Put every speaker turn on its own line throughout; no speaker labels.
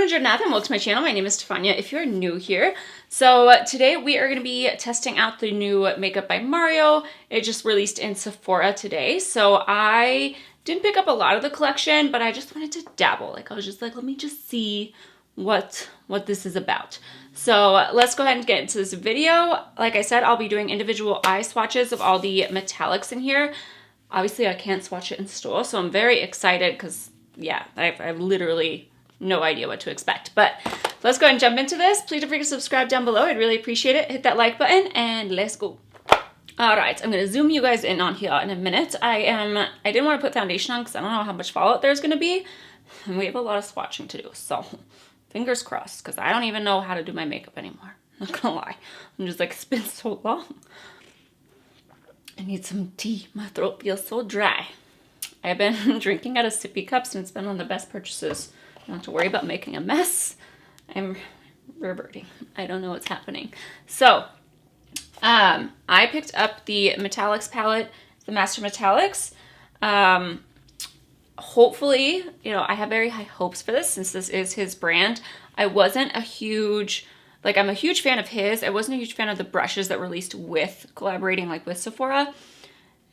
Buongiorno and welcome to my channel. My name is Stefania if you're new here. So today we are going to be testing out the new makeup by Mario. It just released in Sephora today. So I didn't pick up a lot of the collection, but I just wanted to dabble. Like I was just like, let me just see what this is about. So let's go ahead and get into this video. Like I said, I'll be doing individual eye swatches of all the metallics in here. Obviously I can't swatch it in store, so I'm very excited because yeah, I've literally no idea what to expect. But let's go ahead and jump into this. Please don't forget to subscribe down below. I'd really appreciate it. Hit that like button and let's go. All right, I'm gonna zoom you guys in on here in a minute. I didn't want to put foundation on because I don't know how much fallout there's gonna be. And we have a lot of swatching to do, so fingers crossed, because I don't even know how to do my makeup anymore. I'm not gonna lie. I'm just like, it's been so long. I need some tea. My throat feels so dry. I've been drinking out of sippy cups and it's been one of the best purchases. I don't have to worry about making a mess. I'm reverting. I don't know what's happening. So, I picked up the Metallics palette, the Master Metallics. Hopefully, you know, I have very high hopes for this since this is his brand. I wasn't a huge, like I'm a huge fan of his. I wasn't a huge fan of the brushes that were released with collaborating like with Sephora.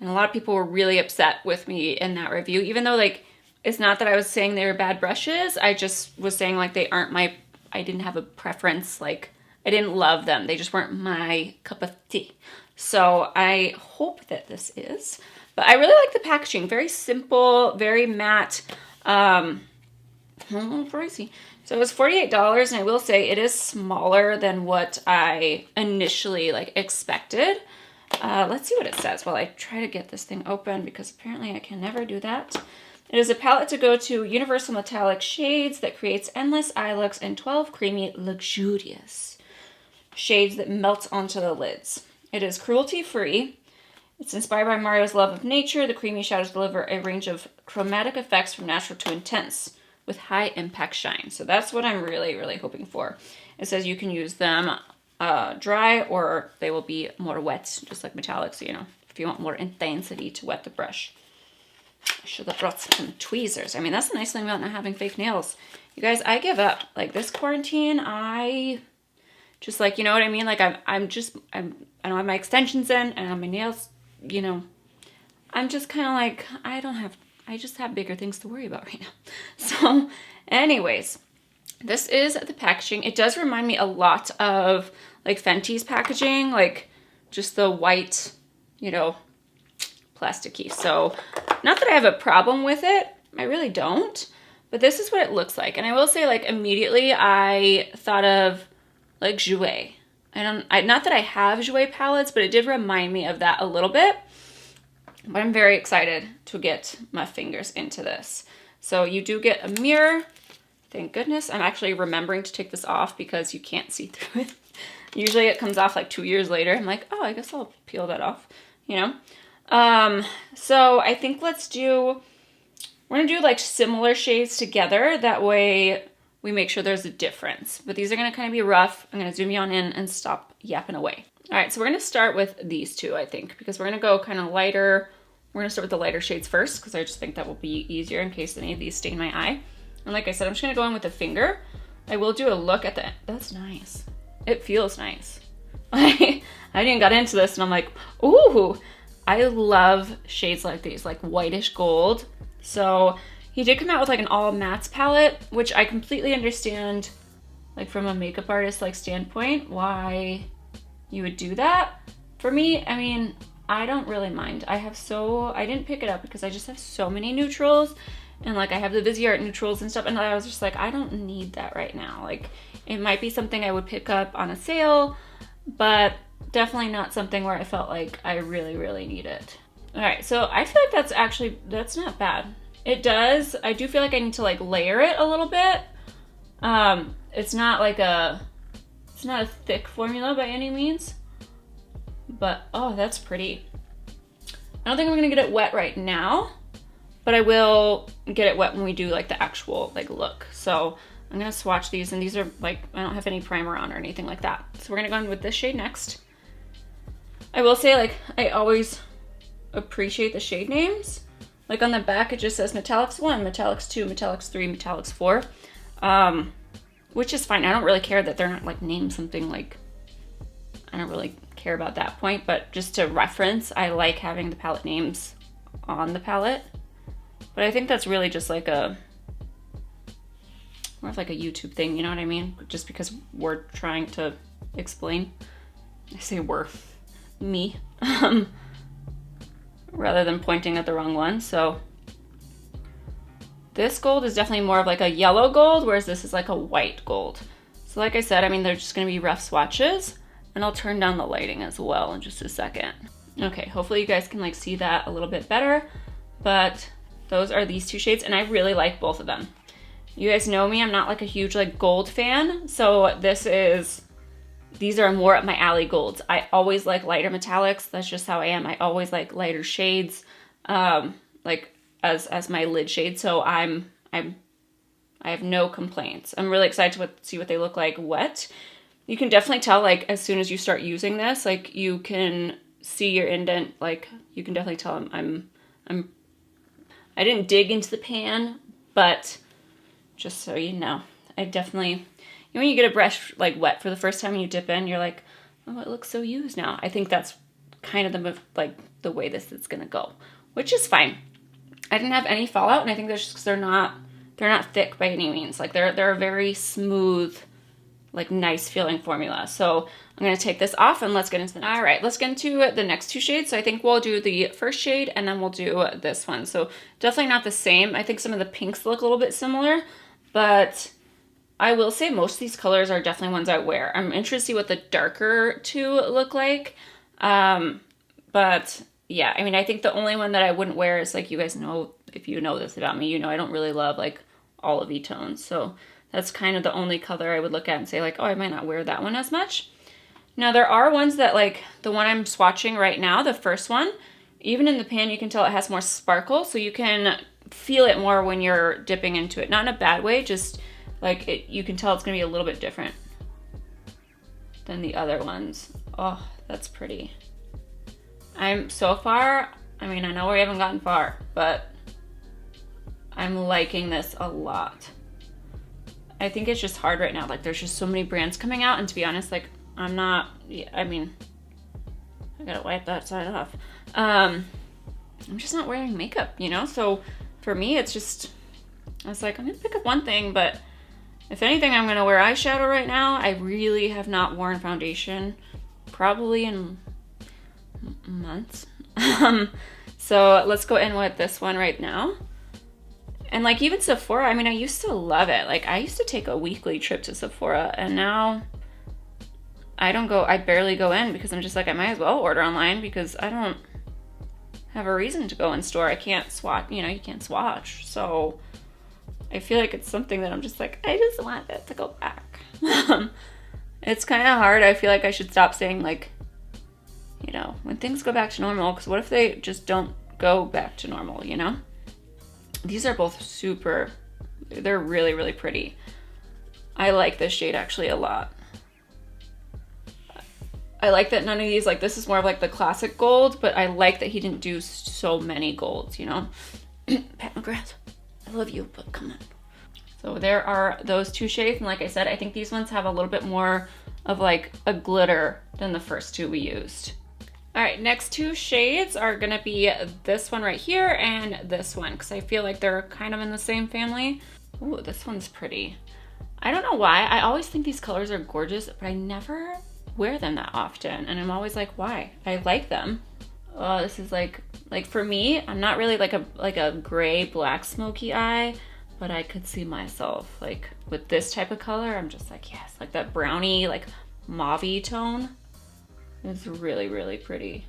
And a lot of people were really upset with me in that review, even though like, it's not that I was saying they were bad brushes. I just was saying like they aren't my, I didn't have a preference. Like I didn't love them. They just weren't my cup of tea. So I hope that this is, but I really like the packaging. Very simple, very matte. Pricey. So it was $48 and I will say it is smaller than what I initially like expected. Let's see what it says while I try to get this thing open because apparently I can never do that. It is a palette to go to universal metallic shades that creates endless eye looks and 12 creamy, luxurious shades that melt onto the lids. It is cruelty-free. It's inspired by Mario's love of nature. The creamy shadows deliver a range of chromatic effects from natural to intense with high impact shine. So that's what I'm really, really hoping for. It says you can use them dry or they will be more wet, just like metallics, you know, if you want more intensity to wet the brush. I should have brought some tweezers. I mean, that's the nice thing about not having fake nails. You guys, I give up. Like this quarantine, I just like, you know what I mean? Like I don't have my extensions in and I have my nails, you know, I'm just kind of like, I just have bigger things to worry about right now. So anyways, this is the packaging. It does remind me a lot of like Fenty's packaging, like just the white, you know, plasticky. So not that I have a problem with it. I really don't. But this is what it looks like. And I will say like immediately I thought of like Jouer. Not that I have Jouer palettes, but it did remind me of that a little bit. But I'm very excited to get my fingers into this. So you do get a mirror. Thank goodness. I'm actually remembering to take this off because you can't see through it. Usually it comes off like 2 years later. I'm like, oh, I guess I'll peel that off, you know? So I think we're gonna do like similar shades together. That way we make sure there's a difference. But these are gonna kind of be rough. I'm gonna zoom you on in and stop yapping away. All right, so we're gonna start with these two, I think, because we're gonna go kind of lighter. We're gonna start with the lighter shades first because I just think that will be easier in case any of these stain my eye. And like I said, I'm just gonna go in with a finger. I will do a look at the, that's nice. It feels nice. I didn't got into this and I'm like, ooh, I love shades like these, like whitish gold. So he did come out with like an all mattes palette, which I completely understand, like from a makeup artist like standpoint, why you would do that. For me, I mean, I don't really mind. I didn't pick it up because I just have so many neutrals and like I have the Viseart neutrals and stuff. And I was just like, I don't need that right now. Like it might be something I would pick up on a sale, but definitely not something where I felt like I really, really need it. All right, so I feel like that's not bad. It does, I do feel like I need to like layer it a little bit. It's not a thick formula by any means, but oh, that's pretty. I don't think I'm gonna get it wet right now, but I will get it wet when we do like the actual like look. So I'm gonna swatch these and these are like, I don't have any primer on or anything like that. So we're gonna go in with this shade next. I will say like, I always appreciate the shade names. Like on the back, it just says Metallics 1, Metallics 2, Metallics 3, Metallics 4. which is fine. I don't really care that they're not like named something like, I don't really care about that point, but just to reference, I like having the palette names on the palette. But I think that's really just like a, more of like a YouTube thing, you know what I mean? Just because we're trying to explain. I say we're, me, rather than pointing at the wrong one. So this gold is definitely more of like a yellow gold, whereas this is like a white gold. So like I said, I mean, they're just gonna be rough swatches, and I'll turn down the lighting as well in just a second. Okay, hopefully you guys can like see that a little bit better, but those are these two shades, and I really like both of them. You guys know me, I'm not like a huge like gold fan, so these are more up my alley golds. I always like lighter metallics. That's just how I am. I always like lighter shades, like as my lid shade. So I have no complaints. I'm really excited to see what they look like wet. You can definitely tell like as soon as you start using this, like you can see your indent. Like you can definitely tell I didn't dig into the pan, but just so you know, I definitely, you know, when you get a brush like wet for the first time and you dip in, you're like, oh, it looks so used now. I think that's kind of the way this is gonna go, which is fine. I didn't have any fallout, and I think that's just because they're not thick by any means. Like they're a very smooth, like nice feeling formula. So I'm gonna take this off and let's get into the next. All right, let's get into the next two shades. So I think we'll do the first shade and then we'll do this one. So definitely not the same. I think some of the pinks look a little bit similar, but I will say most of these colors are definitely ones I wear. I'm interested to see what the darker two look like. But yeah, I mean, I think the only one that I wouldn't wear is like, you guys know, if you know this about me, you know I don't really love like olive tones. So that's kind of the only color I would look at and say like, oh, I might not wear that one as much. Now there are ones that like the one I'm swatching right now, the first one, even in the pan, you can tell it has more sparkle. So you can feel it more when you're dipping into it. Not in a bad way, just like you can tell it's gonna be a little bit different than the other ones. Oh, that's pretty. I'm so far, I mean, I know we haven't gotten far, but I'm liking this a lot. I think it's just hard right now. Like there's just so many brands coming out, and to be honest, like I'm not, I mean, I gotta wipe that side off. I'm just not wearing makeup, you know? So for me, it's just, I was like, I'm gonna pick up one thing, but if anything, I'm gonna wear eyeshadow right now. I really have not worn foundation probably in months. So let's go in with this one right now. And like even Sephora, I mean, I used to love it. Like I used to take a weekly trip to Sephora, and now I barely go in because I'm just like, I might as well order online because I don't have a reason to go in store. I can't swatch, you know, you can't swatch. So I feel like it's something that I'm just like, I just want it to go back. It's kind of hard. I feel like I should stop saying like, you know, when things go back to normal, because what if they just don't go back to normal, you know? These are both super, they're really, really pretty. I like this shade actually a lot. I like that none of these, like this is more of like the classic gold, but I like that he didn't do so many golds, you know? Pat McGrath, I love you, but come on. So there are those two shades, and like I said, I think these ones have a little bit more of like a glitter than the first two we used. All right, next two shades are gonna be this one right here and this one, because I feel like they're kind of in the same family. Ooh, this one's pretty. I don't know why, I always think these colors are gorgeous, but I never wear them that often, and I'm always like, why? I like them. Oh, this is like for me, I'm not really like a gray black smoky eye, but I could see myself like with this type of color. I'm just like, yes, like that brownie, like mauve-y tone. It's really, really pretty.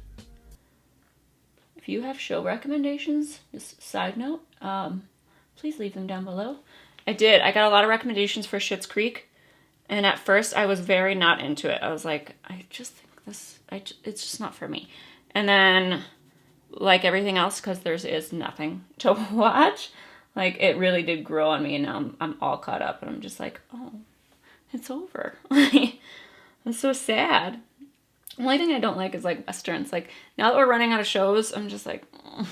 If you have show recommendations, just side note, please leave them down below. I got a lot of recommendations for Schitt's Creek, and at first I was very not into it. I was like, I just think this, it's just not for me. And then, like everything else, because there is nothing to watch, like it really did grow on me, and now I'm all caught up, and I'm just like, oh, it's over. I'm so sad. The only thing I don't like is like Westerns. Like now that we're running out of shows, I'm just like, ugh.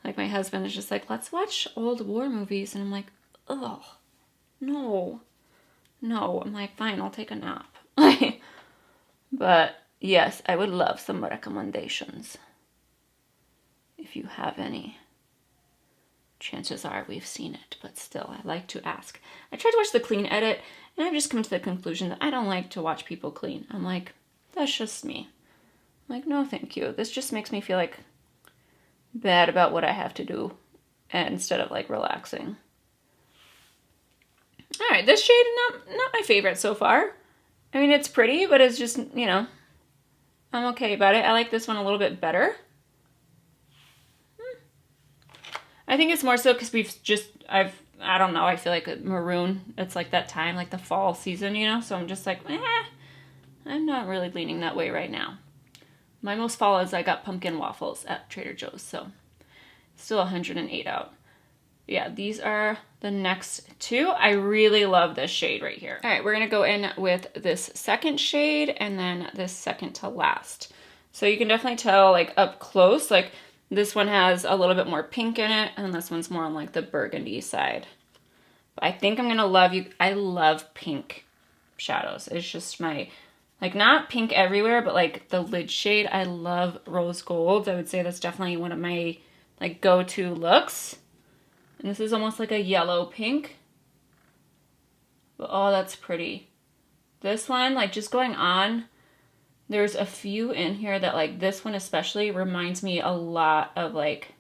Like my husband is just like, let's watch old war movies. And I'm like, oh, no. No, I'm like, fine, I'll take a nap. But yes, I would love some recommendations. If you have any. Chances are we've seen it, but still, I like to ask. I tried to watch the clean edit, and I've just come to the conclusion that I don't like to watch people clean. I'm like, that's just me. I'm like, no, thank you. This just makes me feel like bad about what I have to do instead of like relaxing. All right, this shade, not my favorite so far. I mean, it's pretty, but it's just, you know, I'm okay about it. I like this one a little bit better. I think it's more so because I don't know, I feel like maroon, it's like that time, like the fall season, you know? So I'm just like, I'm not really leaning that way right now. My most fall is I got pumpkin waffles at Trader Joe's, so still 108 out. Yeah, these are the next two. I really love this shade right here. All right, we're gonna go in with this second shade and then this second to last. So you can definitely tell like up close, like this one has a little bit more pink in it, and this one's more on like the burgundy side. But I think I'm gonna love you. I love pink shadows. It's just my, like not pink everywhere, but like the lid shade. I love rose gold. I would say that's definitely one of my like go-to looks. And this is almost like a yellow pink. But oh, that's pretty. This one, like just going on, there's a few in here that like this one especially reminds me a lot of like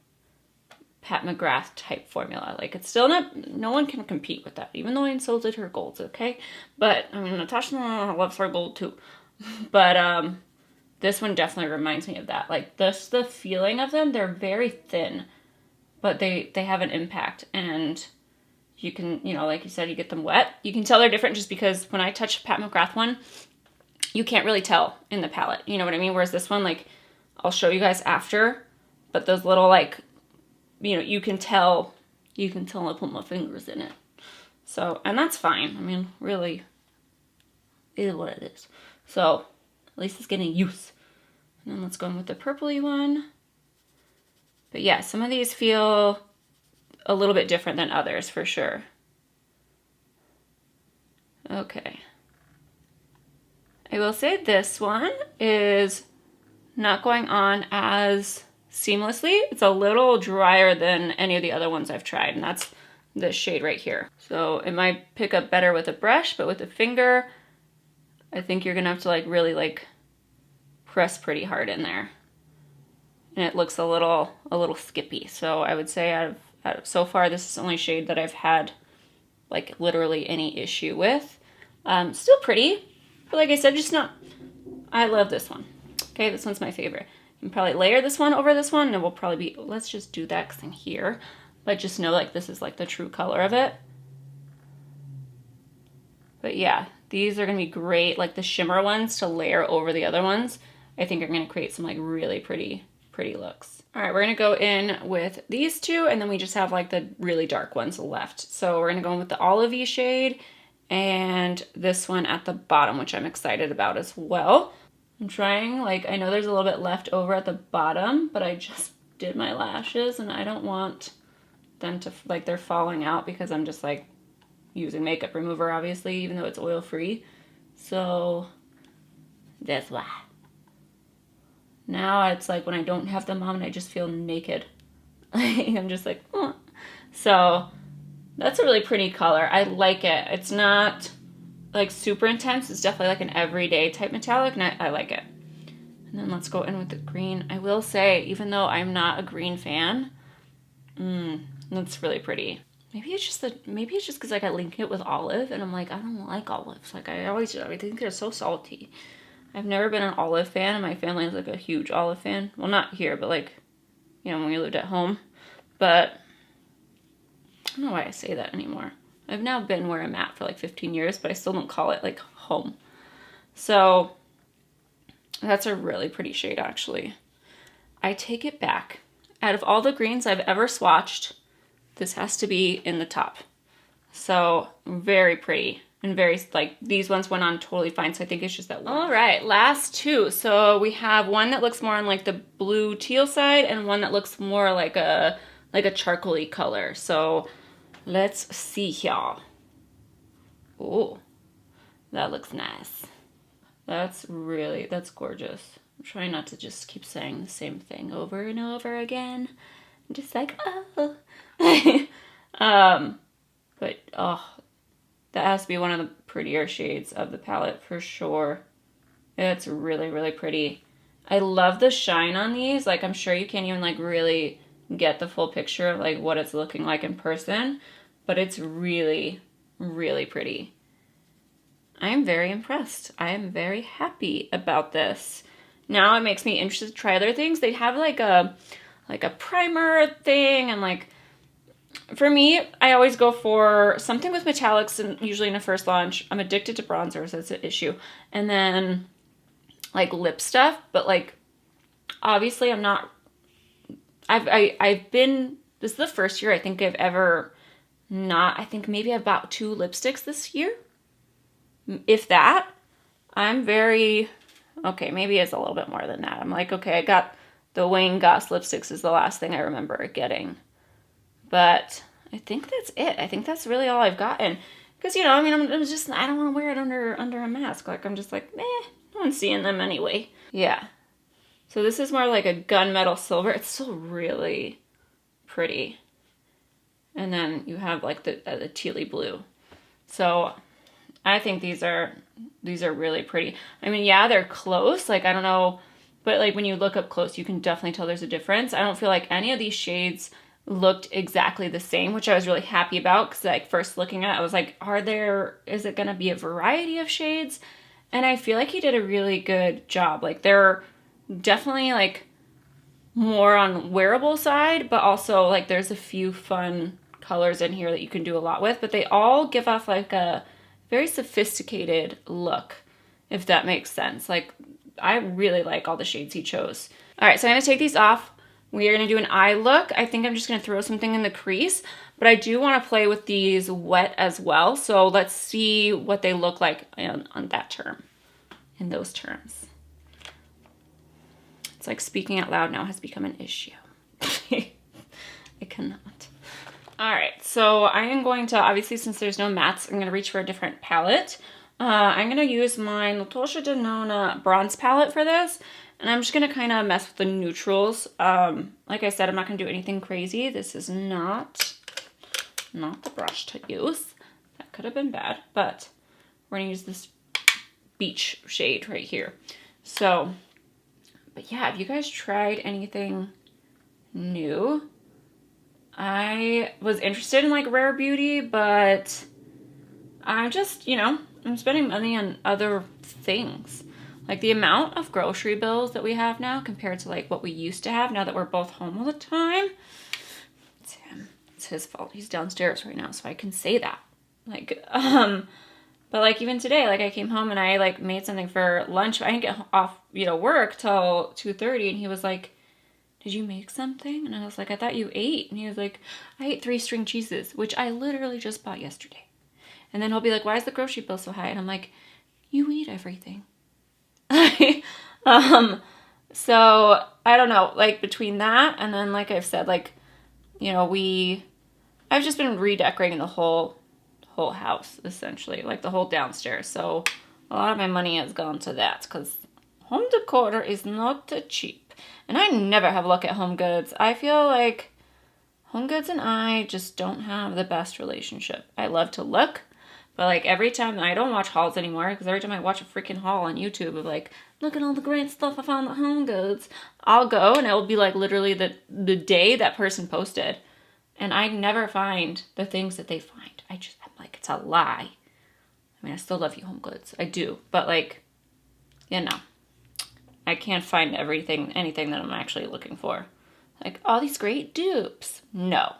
Pat McGrath type formula. Like it's still not, no one can compete with that, even though I insulted her golds, okay? But I mean, Natasha loves her gold too. But this one definitely reminds me of that. Like this, the feeling of them, they're very thin, but they have an impact, and you can, you know, like you said, you get them wet. You can tell they're different just because when I touch Pat McGrath one, you can't really tell in the palette. You know what I mean? Whereas this one, like, I'll show you guys after, but those little, like, you know, you can tell I put my fingers in it. So, and that's fine. I mean, really, it is what it is. So, at least it's getting use. And then let's go in with the purpley one. But yeah, some of these feel a little bit different than others for sure. Okay. I will say this one is not going on as seamlessly. It's a little drier than any of the other ones I've tried, and that's this shade right here. So it might pick up better with a brush, but with a finger, I think you're gonna have to like really like press pretty hard in there. And it looks a little skippy. So I would say out of so far, this is the only shade that I've had like literally any issue with. Still pretty, but like I said, just not, I love this one. Okay, this one's my favorite. You can probably layer this one over this one, and it will probably be, let's just do that because I'm here. But just know like this is like the true color of it. But yeah, these are gonna be great, like the shimmer ones to layer over the other ones. I think are gonna create some like really pretty looks. All right, we're gonna go in with these two, and then we just have like the really dark ones left. So we're gonna go in with the olivey shade and this one at the bottom, which I'm excited about as well. I'm trying, like, I know there's a little bit left over at the bottom, but I just did my lashes and I don't want them to, like, they're falling out because I'm just like using makeup remover, obviously, even though it's oil free. So that's why. Now it's like when I don't have them on, I just feel naked. I'm just like, oh. So that's a really pretty color. I like it. It's not like super intense. It's definitely like an everyday type metallic, and I like it. And then let's go in with the green. I will say, even though I'm not a green fan, that's really pretty. Maybe it's just because like I link it with olive, and I'm like, I don't like olives. Like I think they're so salty. I've never been an olive fan, and my family is like a huge olive fan. Well, not here, but like, you know, when we lived at home. But I don't know why I say that anymore. I've now been where I'm at for like 15 years, but I still don't call it like home. So that's a really pretty shade, actually. I take it back. Out of all the greens I've ever swatched, this has to be in the top. So very pretty. And very, like, these ones went on totally fine, so I think it's just that one. All right, last two. So we have one that looks more on, like, the blue teal side, and one that looks more like a charcoaly color. So let's see here. Oh, That looks nice. That's gorgeous. I'm trying not to just keep saying the same thing over and over again. I'm just like, oh. But, oh, that has to be one of the prettier shades of the palette for sure. It's really, really pretty. I love the shine on these. Like, I'm sure you can't even, like, really get the full picture of, like, what it's looking like in person. But it's really, really pretty. I am very impressed. I am very happy about this. Now it makes me interested to try other things. They have like a primer thing, and like for me, I always go for something with metallics, and usually in a first launch. I'm addicted to bronzers, that's an issue. And then like lip stuff, but like obviously I'm not I've been, this is the first year I think I've ever not, I think maybe I've bought 2 lipsticks this year. If that. I'm very, okay, maybe it's a little bit more than that. I'm like, okay, I got the Wayne Goss lipsticks is the last thing I remember getting. But I think that's it. I think that's really all I've gotten. Because, you know, I mean, I'm just, I don't want to wear it under a mask. Like, I'm just like, no one's seeing them anyway. Yeah. So this is more like a gunmetal silver. It's still really pretty. And then you have like the tealy blue. So I think these are really pretty. I mean, yeah, they're close. Like, I don't know, but like when you look up close, you can definitely tell there's a difference. I don't feel like any of these shades looked exactly the same, which I was really happy about, because like first looking at it, I was like, is it going to be a variety of shades? And I feel like he did a really good job. Like, they're definitely like more on wearable side, but also like there's a few fun colors in here that you can do a lot with, but they all give off like a very sophisticated look, if that makes sense. Like, I really like all the shades he chose. All right, so I'm gonna take these off. We are gonna do an eye look. I think I'm just gonna throw something in the crease, but I do wanna play with these wet as well. So let's see what they look like on that term, in those terms. It's like speaking out loud now has become an issue. I cannot. All right, so I am going to, obviously since there's no mattes, I'm going to reach for a different palette. I'm going to use my Natasha Denona bronze palette for this, and I'm just going to kind of mess with the neutrals. Like I said, I'm not going to do anything crazy. This is not the brush to use. That could have been bad, but we're going to use this beach shade right here. So, but yeah, have you guys tried anything new? I was interested in like Rare Beauty, but I'm just, you know, I'm spending money on other things. Like the amount of grocery bills that we have now compared to like what we used to have now that we're both home all the time. It's him. It's his fault. He's downstairs right now, so I can say that. Like, but like even today, like I came home and I like made something for lunch. I didn't get off, you know, work till 2:30, and he was like, did you make something? And I was like, I thought you ate. And he was like, I ate 3 string cheeses, which I literally just bought yesterday. And then he'll be like, why is the grocery bill so high? And I'm like, you eat everything. So I don't know, like between that and then like I've said, like, you know, I've just been redecorating the whole house essentially, like the whole downstairs. So a lot of my money has gone to that because home decor is not cheap. And I never have luck at Home Goods. I feel like Home Goods and I just don't have the best relationship. I love to look, but like every time, I don't watch hauls anymore, because every time I watch a freaking haul on YouTube of like, look at all the great stuff I found at Home Goods, I'll go and it will be like literally the day that person posted. And I never find the things that they find. I'm like, it's a lie. I mean, I still love you, Home Goods. I do. But like, you know, I can't find anything that I'm actually looking for. Like, all these great dupes. No.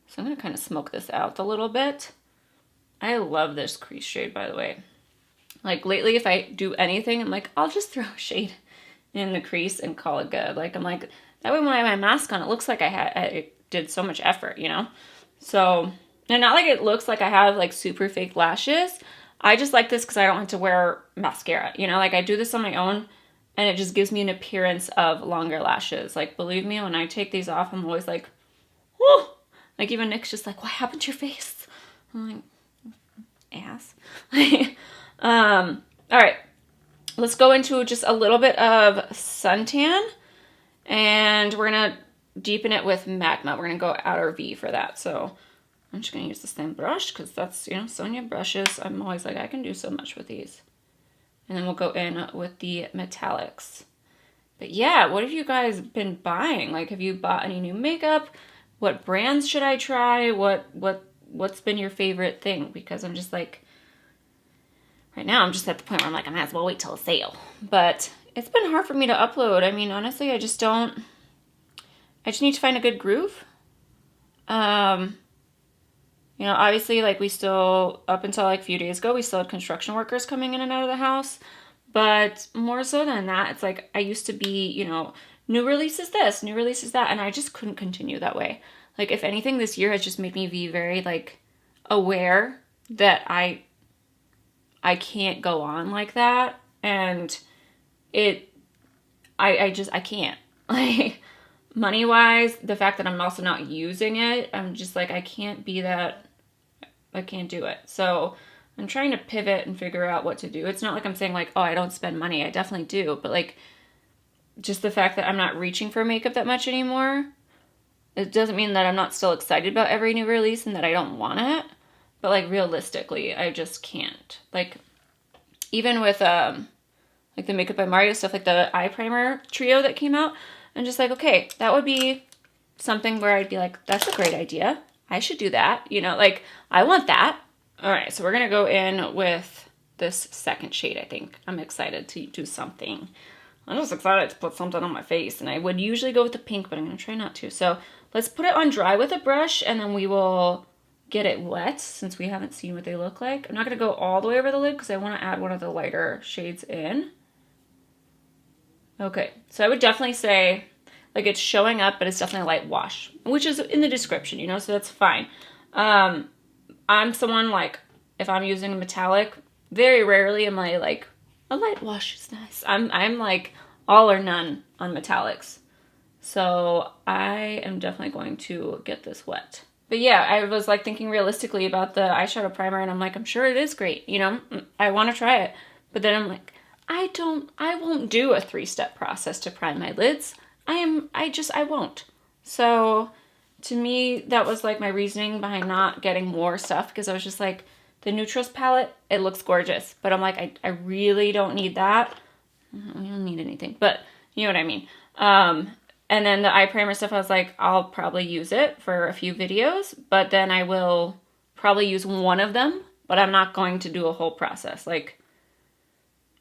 So I'm going to kind of smoke this out a little bit. I love this crease shade, by the way. Like, lately, if I do anything, I'm like, I'll just throw a shade in the crease and call it good. Like, I'm like, that way when I have my mask on, it looks like I did so much effort, you know? So, and not like it looks like I have, like, super fake lashes. I just like this because I don't have to wear mascara, you know? Like, I do this on my own, and it just gives me an appearance of longer lashes. Like, believe me, when I take these off, I'm always like, whoo! Like, even Nick's just like, what happened to your face? I'm like, All right, let's go into just a little bit of suntan, and we're gonna deepen it with Magma. We're gonna go outer V for that. So I'm just gonna use the same brush because that's, you know, Sonia brushes. I'm always like, I can do so much with these. And then we'll go in with the metallics. But yeah, what have you guys been buying? Like, have you bought any new makeup? What brands should I try? What's been your favorite thing? Because I'm just like, right now I'm just at the point where I'm like, I might as well wait till a sale. But it's been hard for me to upload. I mean, honestly, I just need to find a good groove. You know, obviously, like, we still, up until like a few days ago, we still had construction workers coming in and out of the house. But more so than that, it's like I used to be, you know, new releases this, new releases that, and I just couldn't continue that way. Like, if anything, this year has just made me be very, like, aware that I can't go on like that, and I can't. Like, money-wise, the fact that I'm also not using it, I'm just like, I can't be that, I can't do it. So I'm trying to pivot and figure out what to do. It's not like I'm saying like, oh, I don't spend money. I definitely do. But like, just the fact that I'm not reaching for makeup that much anymore, it doesn't mean that I'm not still excited about every new release and that I don't want it. But like, realistically, I just can't. Like, even with like the Makeup by Mario stuff, like the eye primer trio that came out, I'm just like, okay, that would be something where I'd be like, that's a great idea. I should do that. You know, like, I want that. All right, so we're going to go in with this second shade, I think. I'm excited to do something. I'm just excited to put something on my face, and I would usually go with the pink, but I'm going to try not to. So let's put it on dry with a brush, and then we will get it wet since we haven't seen what they look like. I'm not going to go all the way over the lid because I want to add one of the lighter shades in. Okay, so I would definitely say, like, it's showing up, but it's definitely a light wash, which is in the description, you know, so that's fine. I'm someone, like, if I'm using a metallic, very rarely am I like, a light wash is nice. I'm like all or none on metallics. So I am definitely going to get this wet. But yeah, I was like thinking realistically about the eyeshadow primer, and I'm like, I'm sure it is great, you know, I want to try it. But then I'm like, I won't do a 3-step process to prime my lids. I won't. So to me, that was like my reasoning behind not getting more stuff, because I was just like, the Neutrals palette, it looks gorgeous, but I'm like, I really don't need that. I don't need anything, but you know what I mean. And then the eye primer stuff, I was like, I'll probably use it for a few videos, but then I will probably use one of them, but I'm not going to do a whole process. Like,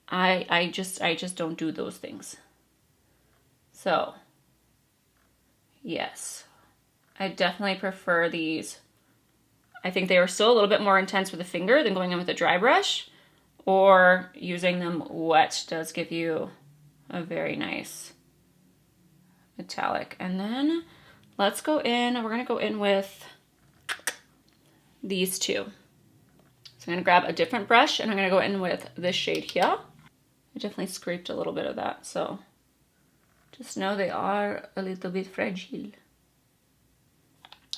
I just don't do those things. So, yes, I definitely prefer these. I think they were still a little bit more intense with a finger than going in with a dry brush, or using them wet does give you a very nice metallic. And then let's go in, we're gonna go in with these two. So I'm gonna grab a different brush and I'm gonna go in with this shade here. I definitely scraped a little bit of that, so just know they are a little bit fragile.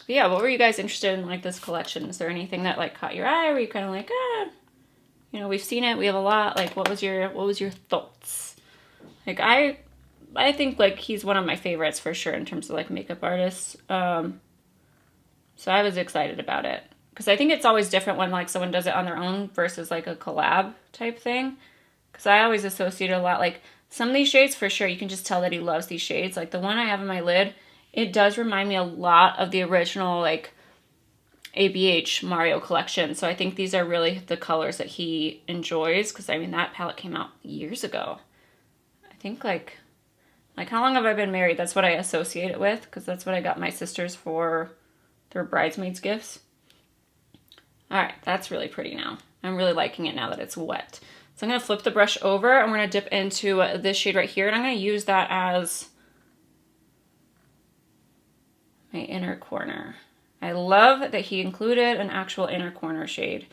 But yeah, what were you guys interested in, like, this collection? Is there anything that like caught your eye? Were you kind of like, you know, we've seen it, we have a lot. Like, what was your thoughts? Like, I think like he's one of my favorites for sure in terms of like makeup artists. So I was excited about it because I think it's always different when like someone does it on their own versus like a collab type thing. Because I always associate a lot, like some of these shades for sure, you can just tell that he loves these shades. Like the one I have in my lid, it does remind me a lot of the original, like, ABH Mario collection. So I think these are really the colors that he enjoys. Because, I mean, that palette came out years ago. I think, like how long have I been married? That's what I associate it with. Because that's what I got my sisters for their bridesmaids gifts. All right, that's really pretty now. I'm really liking it now that it's wet. So I'm going to flip the brush over. And we're going to dip into this shade right here. And I'm going to use that as my inner corner. I love that he included an actual inner corner shade.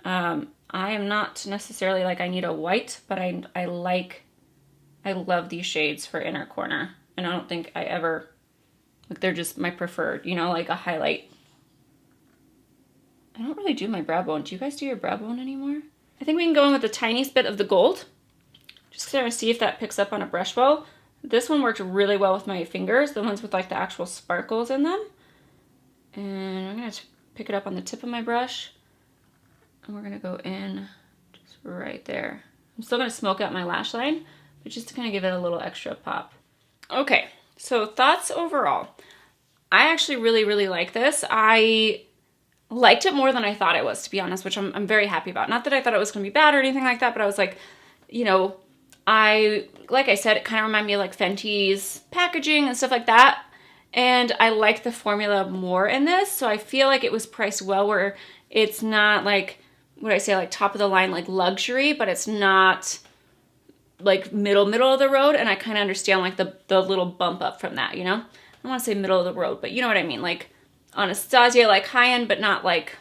I am not necessarily like I need a white, but I love these shades for inner corner. And I don't think I ever, like, they're just my preferred, you know, like a highlight I don't really do my brow bone. Do you guys do your brow bone anymore? I think we can go in with the tiniest bit of the gold. Just to see if that picks up on a brush bow. This one worked really well with my fingers, the ones with like the actual sparkles in them. And I'm gonna pick it up on the tip of my brush. And we're gonna go in just right there. I'm still gonna smoke out my lash line, but just to kind of give it a little extra pop. Okay, so thoughts overall. I actually really like this. I liked it more than I thought it was, to be honest, which I'm very happy about. Not that I thought it was gonna be bad or anything like that, but I was like, you know, like I said, it kind of reminded me of like Fenty's packaging and stuff like that. And I like the formula more in this. So I feel like it was priced well, where it's not like, what I say, like top of the line, like luxury, but it's not like middle of the road. And I kind of understand like the little bump up from that, you know? I don't want to say middle of the road, but you know what I mean? Like Anastasia, like high end, but not like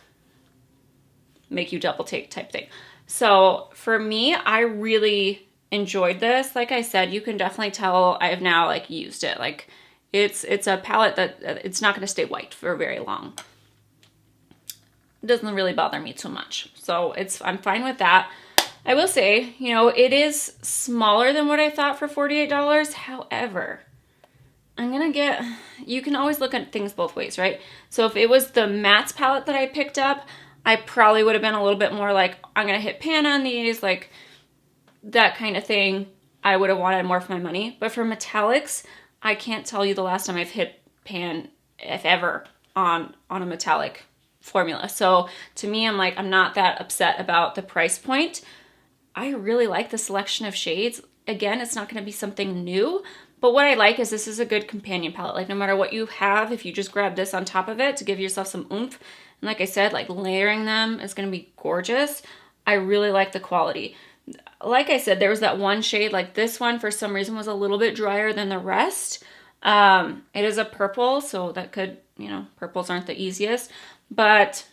make you double take type thing. So for me, I really enjoyed this. Like I said, you can definitely tell I have now like used it. Like it's a palette that it's not going to stay white for very long. It doesn't really bother me too much. So I'm fine with that. I will say, you know, it is smaller than what I thought for $48. However, you can always look at things both ways, right? So if it was the mattes palette that I picked up, I probably would have been a little bit more like, I'm going to hit pan on these, like that kind of thing. I would have wanted more for my money. But for metallics, I can't tell you the last time I've hit pan, if ever, on a metallic formula. So to me, I'm like, I'm not that upset about the price point. I really like the selection of shades. Again, it's not going to be something new, but what I like is this is a good companion palette. Like no matter what you have, if you just grab this on top of it to give yourself some oomph, and like I said, like layering them is going to be gorgeous. I really like the quality. Like I said, there was that one shade, like this one for some reason was a little bit drier than the rest. It is a purple, so that could, you know, purples aren't the easiest, but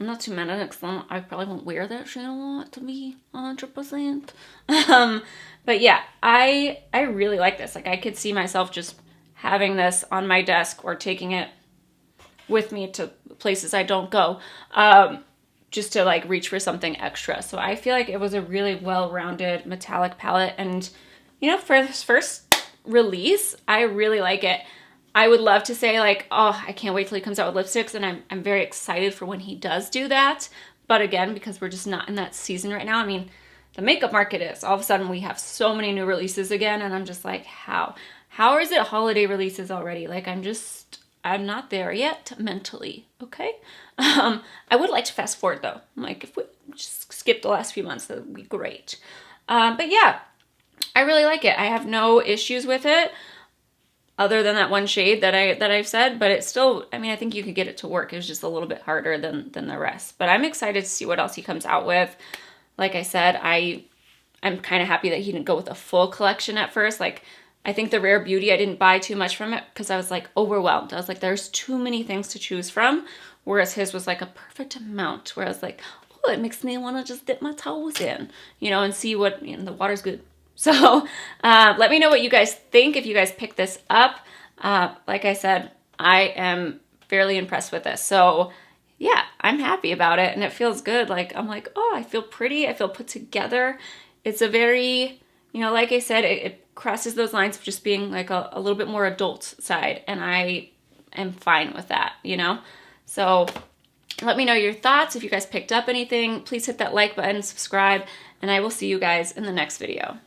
I'm not too mad at it because I probably won't wear that shade a lot, to be 100%. But yeah, I really like this. Like I could see myself just having this on my desk or taking it with me to places I don't go, just to like reach for something extra. So I feel like it was a really well-rounded metallic palette, and you know, for this first release, I really like it. I would love to say like, oh, I can't wait till he comes out with lipsticks, and I'm very excited for when he does do that. But again, because we're just not in that season right now, I mean, the makeup market is. All of a sudden we have so many new releases again, and I'm just like, how? How is it holiday releases already? Like I'm not there yet mentally, okay? I would like to fast forward though. I'm like, if we just skip the last few months, that would be great. But yeah, I really like it. I have no issues with it, other than that one shade that I've said, but it's still, I mean, I think you could get it to work. It was just a little bit harder than the rest. But I'm excited to see what else he comes out with. Like I said, I'm kind of happy that he didn't go with a full collection at first. Like, I think the Rare Beauty, I didn't buy too much from it because I was like overwhelmed. I was like, there's too many things to choose from. Whereas his was like a perfect amount where I was like, oh, it makes me want to just dip my toes in, you know, and see what, you know, the water's good. So let me know what you guys think if you guys pick this up. Like I said, I am fairly impressed with this. So yeah, I'm happy about it and it feels good. Like, I'm like, oh, I feel pretty. I feel put together. It's a very, you know, like I said, it crosses those lines of just being like a little bit more adult side. And I am fine with that, you know? So let me know your thoughts. If you guys picked up anything, please hit that like button, subscribe, and I will see you guys in the next video.